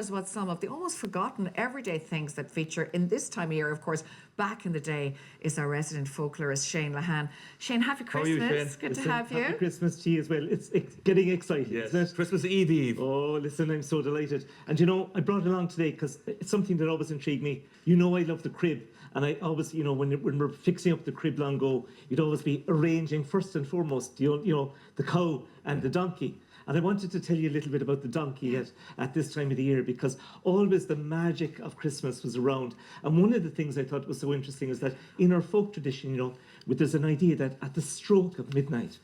Is what some of the almost forgotten everyday things that feature in this time of year, of course, back in the day, is our resident folklorist, Shane Lahan. Shane, happy How are you, Christmas. Shane? Good to Listen, have you. Happy Christmas to you as well. It's getting exciting, Yes, isn't it? Christmas Eve. Oh, listen, I'm so delighted. And you know, I brought it along today because it's something that always intrigued me. You know, I love the crib. And I always, you know, when we're fixing up the crib long ago, you'd always be arranging first and foremost, you know, the cow and the donkey. And I wanted to tell you a little bit about the donkey at this time of the year, because always the magic of Christmas was around. And one of the things I thought was so interesting is that in our folk tradition, you know, there's an idea that at the stroke of midnight,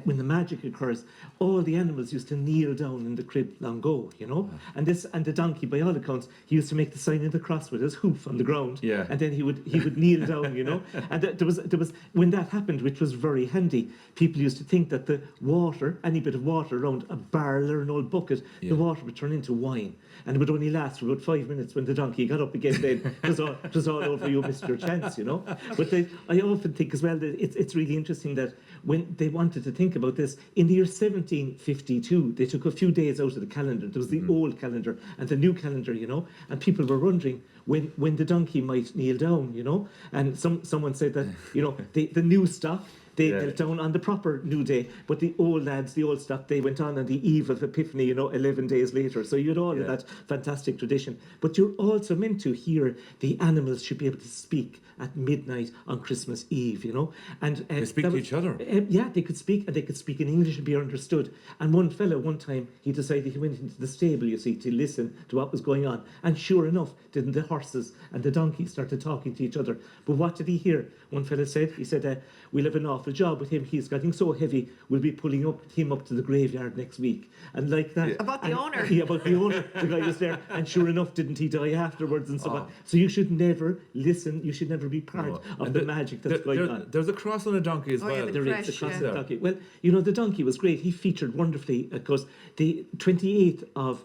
when the magic occurs, all the animals used to kneel down in the crib long ago, you know. And the donkey, by all accounts, he used to make the sign of the cross with his hoof on the ground, and then he would kneel down, you know. And there was when that happened, which was very handy. People used to think that the water, any bit of water around a barrel or an old bucket, the water would turn into wine, and it would only last for about 5 minutes. When the donkey got up again, then it was all over. You missed your chance, you know. But I often think as well that it's really interesting that when they wanted to think about this in the year 1752, they took a few days out of the calendar. There was the old calendar and the new calendar, you know, and people were wondering when the donkey might kneel down, you know. And someone said that, you know, the new stuff, they knelt down on the proper new day, but the old lads, the old stuff, they went on the eve of Epiphany, you know, 11 days later. So you had all of that fantastic tradition. But you're also meant to hear the animals should be able to speak at midnight on Christmas Eve, you know. And they speak to each other. Yeah, they could speak, and they could speak in English and be understood. And one fella, one time, he decided he went into the stable, you see, to listen to what was going on. And sure enough, didn't the horses and the donkeys started talking to each other. But what did he hear? One fella said, he said, we'll have an awful job with him. He's getting so heavy, we'll be pulling him up to the graveyard next week. And like that. About the owner. Yeah, about the owner. The guy was there. And sure enough, didn't he die afterwards and so on. So you should never listen. You should never be part of the magic that's going on. There's a cross on a donkey as well. Yeah, There is a cross on the donkey. Well, you know, the donkey was great. He featured wonderfully because the 28th of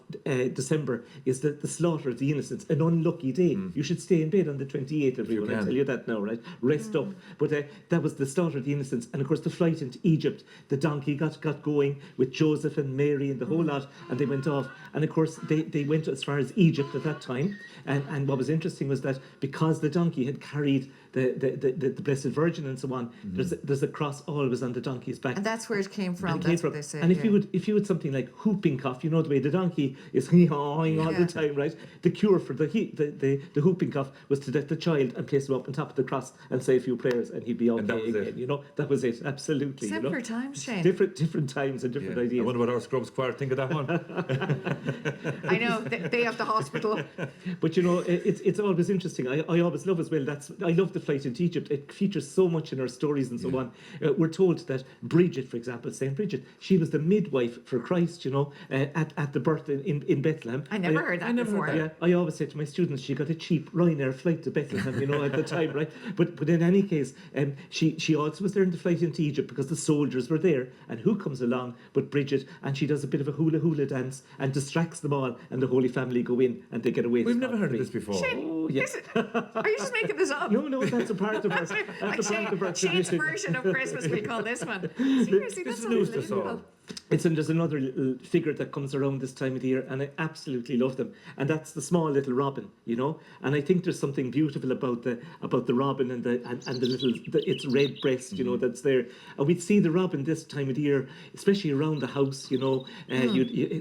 December is the slaughter of the innocents, an unlucky day. You should stay in bed on the 28th, everyone. I tell you that now, right? Rest up. But that was the slaughter of the innocents. And of course, the flight into Egypt, the donkey got going with Joseph and Mary and the whole lot, and they went off. And of course, they went as far as Egypt at that time. And what was interesting was that because the donkey had carried the Blessed Virgin and so on, there's a cross always on the donkey's back. And that's where it came from. And That's what they said. And if you had something like whooping cough, you know the way the donkey is hee-hawing all the time, right? The cure for the whooping cough was to let the child and place him up on top of the cross and say a few prayers, and he'd be okay again. You know, that was it. Absolutely. Simpler times, Shane. Different times and different ideas. I wonder what our Scrubs choir think of that one. I know they have the hospital. But you know, it's always interesting. I always love as well. I love the flight into Egypt. It features so much in our stories and so on. We're told that Bridget, for example, Saint Bridget, she was the midwife for Christ. You know, at the birth in Bethlehem. I never heard that before. Yeah, I always say to my students, she got a cheap Ryanair flight to Bethlehem. You know, at the time, right? But in any case, she also was there in the flight into Egypt because the soldiers were there. And who comes along but Bridget? And she does a bit of a hula dance and distracts them all. And the Holy Family go in and they get away. We've never heard of this before. Shane, Oh, yeah. are you just making this up? No, that's a part of our Shane's version of Christmas, we call this one. Seriously, This that's is news to us all. unbelievable. There's another little figure that comes around this time of the year, and I absolutely love them. And that's the small little robin, you know. And I think there's something beautiful about the robin and the little its red breast, you know, that's there. And we'd see the robin this time of the year, especially around the house, you know.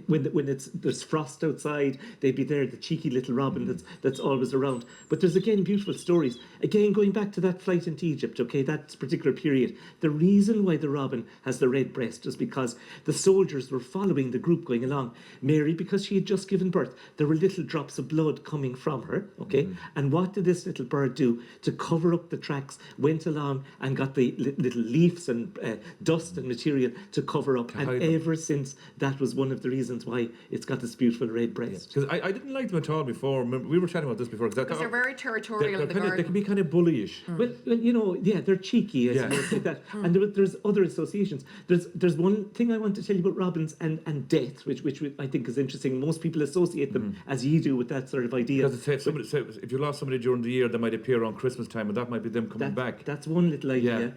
When there's frost outside, they'd be there, the cheeky little robin that's always around. But there's again beautiful stories. Again, going back to that flight into Egypt, okay, that particular period. The reason why the robin has the red breast is because the soldiers were following the group going along. Mary, because she had just given birth, there were little drops of blood coming from her, okay? And what did this little bird do? To cover up the tracks, went along and got the little leaves and dust and material to cover up. And ever since, that was one of the reasons why it's got this beautiful red breast. Because I didn't like them at all before. Remember, we were chatting about this before. Because they're very territorial in the garden. They can be kind of bullyish. Well, you know, yeah, they're cheeky, I suppose, like that. And there's other associations. There's one thing I want want to tell you about robins and death, which I think is interesting. Most people associate them, as you do, with that sort of idea. Because if you lost somebody during the year, they might appear around Christmas time, and that might be them coming back. That's one little idea.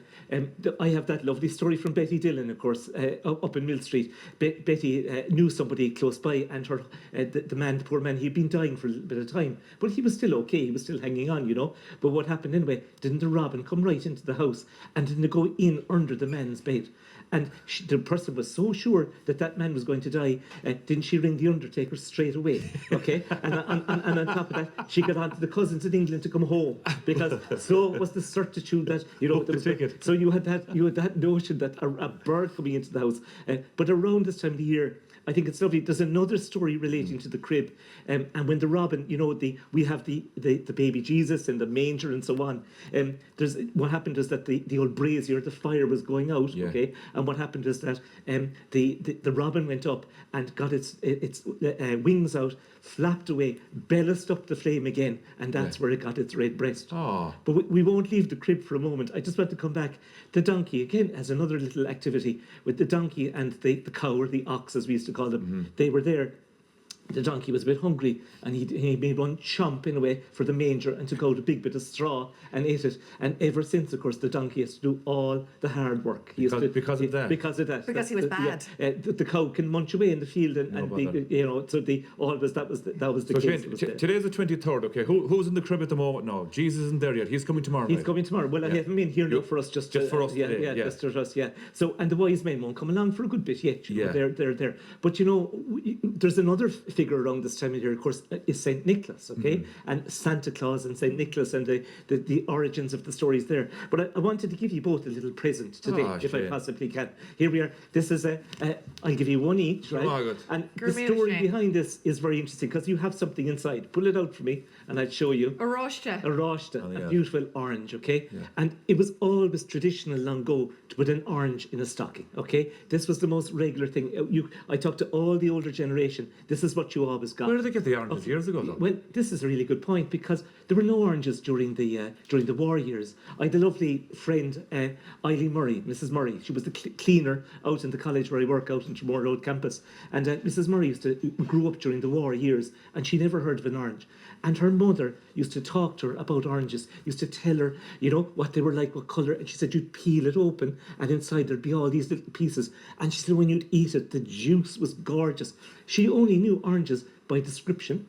I have that lovely story from Betty Dillon, of course, up in Mill Street. Betty knew somebody close by, and her the poor man, he'd been dying for a little bit of time, but he was still okay. He was still hanging on, you know. But what happened anyway? Didn't the robin come right into the house and didn't go in under the man's bed? And the person was so sure that man was going to die, didn't she ring the undertaker straight away? Okay, and on top of that, she got on to the cousins in England to come home, because so was the certitude that, you know, Book the ticket. so you had that notion that a bird coming into the house. But around this time of the year, I think it's lovely. There's another story relating to the crib, and when the robin, you know, we have the baby Jesus in the manger and so on. There's what happened is that the old brazier, the fire was going out. Yeah. Okay, and what happened is that the robin went up and got its wings out, flapped away, belliced up the flame again, and that's where it got its red breast. Oh. But we won't leave the crib for a moment. I just want to come back. The donkey, again, as another little activity with the donkey and the cow, or the ox, as we used to call them. They were there. The donkey was a bit hungry, and he made one chomp in a way for the manger and took out a big bit of straw and ate it. And ever since, of course, the donkey has to do all the hard work. Because of that? Because of that. Because he was bad. The cow can munch away in the field and be, that. you know. So that was the So case. Shane, today's the 23rd, okay? Who's in the crib at the moment now? Jesus isn't there yet. He's coming tomorrow He's night. coming tomorrow. Well, I have him in here now for us, just for us yeah, today, yeah. just for us, yeah. So, and the wise men won't come along for a good bit yet. You know, Yeah. they're there. But you know, there's another figure around this time of year, of course, is Saint Nicholas, okay, and Santa Claus and Saint Nicholas, and the origins of the stories there. But I wanted to give you both a little present today, if I Shane. possibly can. Here we are. This is I'll give you one each, right? Oh, good. And Give the me a story Shane. behind this is very interesting, because you have something inside. Pull it out for me, and I'll show you. A roshta. A rashta, Oh, yeah. a beautiful orange, okay? And it was always traditional long ago to put an orange in a stocking, okay? This was the most regular thing. I talked to all the older generation. This is what you always got. Where did they get the oranges years ago, though? Well, this is a really good point, because there were no oranges during the war years. I had a lovely friend, Eileen Murray, Mrs. Murray. She was the cleaner out in the college where I work, out in Tremore Road campus. And Mrs. Murray grew up during the war years, and she never heard of an orange. And her mother used to talk to her about oranges, used to tell her, you know, what they were like, what colour. And she said you'd peel it open, and inside there'd be all these little pieces. And she said when you'd eat it, the juice was gorgeous. She only knew oranges by description.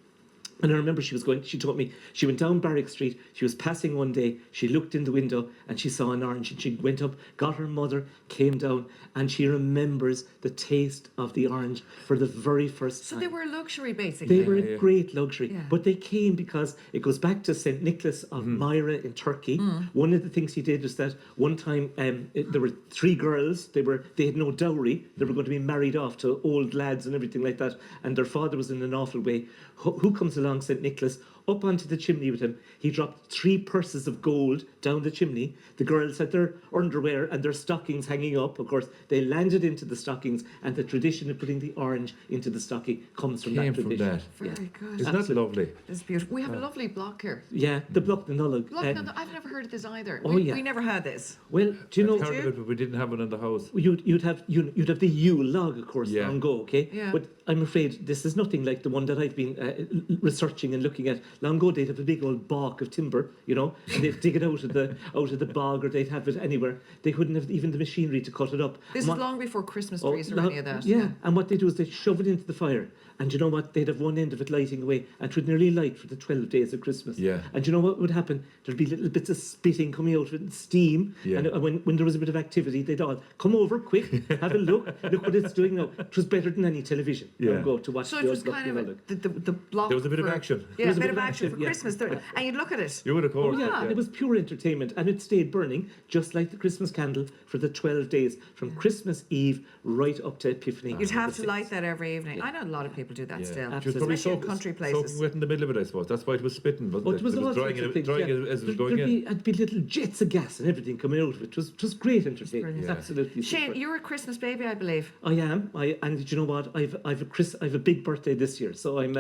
And I remember she told me, she went down Barrack Street, she was passing one day, she looked in the window and she saw an orange, and she went up, got her mother, came down, and she remembers the taste of the orange for the very first time. So they were a luxury, basically. They were a great luxury, Yeah. but they came because it goes back to St. Nicholas of Myra in Turkey. One of the things he did is that one time there were 3 girls, they had no dowry, they were going to be married off to old lads and everything like that, and their father was in an awful way. Who comes along, St. Nicholas, up onto the chimney with him? He dropped 3 purses of gold down the chimney. The girls had their underwear and their stockings hanging up. Of course, they landed into the stockings, and the tradition of putting the orange into the stocking comes from Came that from tradition. that. Very good. Isn't that lovely? This is beautiful. We have a lovely block here. Yeah, the block the nullag. Look, no, I've never heard of this either. Oh, yeah. We never had this. Well, do you know? I've heard of it, but we didn't have it in the house. You'd have the Yule log, of course, Yeah. long ago, okay? Yeah. But I'm afraid this is nothing like the one that I've been researching and looking at. Long ago, they'd have a big old balk of timber, you know, and they'd dig it out of the bog, or they'd have it anywhere. They couldn't have even the machinery to cut it up. This And is long before Christmas Oh, trees or any of that. Yeah, and what they do is they shove it into the fire. And you know what? They'd have one end of it lighting away, and it would nearly light for the 12 days of Christmas. Yeah. And you know what would happen? There'd be little bits of spitting coming out of it, and steam. Yeah. And when there was a bit of activity, they'd all come over quick, have a look what it's doing now. It was better than any television. Yeah. Go to watch So the it was old block kind of Nullag. the block. There was a bit of for- action. Yeah, There was a bit of action for yeah. Christmas. And you'd look at it. You would, of course. Oh, yeah, and it was pure entertainment, and it stayed burning just like the Christmas candle for the 12 days from Christmas Eve right up to Epiphany. You'd have to light that every evening. I know a lot of people people do that still. She was Absolutely. probably Especially in country soaking places. wet in the middle of it, I suppose. That's why it was spitting, wasn't But it? it was all drying, sorts of things, drying yeah. as it was going in. There'd be little jets of gas and everything coming out of it. It was great entertainment. brilliant. Yeah. Absolutely. Shane, super. you're a Christmas baby, I believe. I am. And do you know what? I've a big birthday this year, so I'm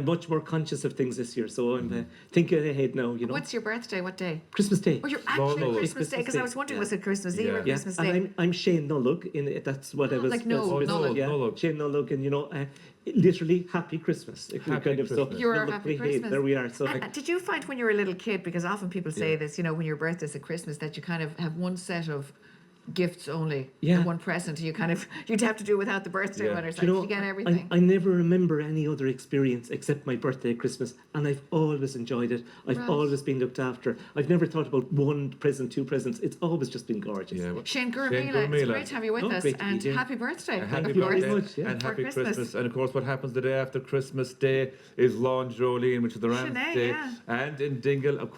much more conscious of things this year. So I'm thinking ahead now. You know, What's your birthday? What day? Christmas Day. Oh, you're actually no, Christmas Christmas Day, because Day, I was wondering, yeah. was it Christmas Eve or Yeah. Christmas and Day? I'm Shane Nullock. That's what I was. like no, that's- Nullock. Yeah, Nullock. Shane Nullock, and literally Happy Christmas. Happy Christmas. You're a Nullock Happy Play Hay, Christmas. There we are. So And did you find when you were a little kid, because often people say Yeah. this, when your birthday's at Christmas, that you kind of have one set of gifts only, Yeah. and one present, you'd have to do without the birthday Yeah. one, or do something. You get everything. I never remember any other experience except my birthday at Christmas, and I've always enjoyed it. I've Right. always been looked after. I've never thought about one present, two presents. It's always just been gorgeous. Yeah. Shane Gurmila, it's Gurmila. great to have you with Oh, us, great to be and here. happy birthday. And happy you very birthday much, yeah. and For happy Christmas. Christmas. And of course, what happens the day after Christmas Day is Launch Jolene, which is the Ram's Sinead, Day. yeah. And in Dingle, of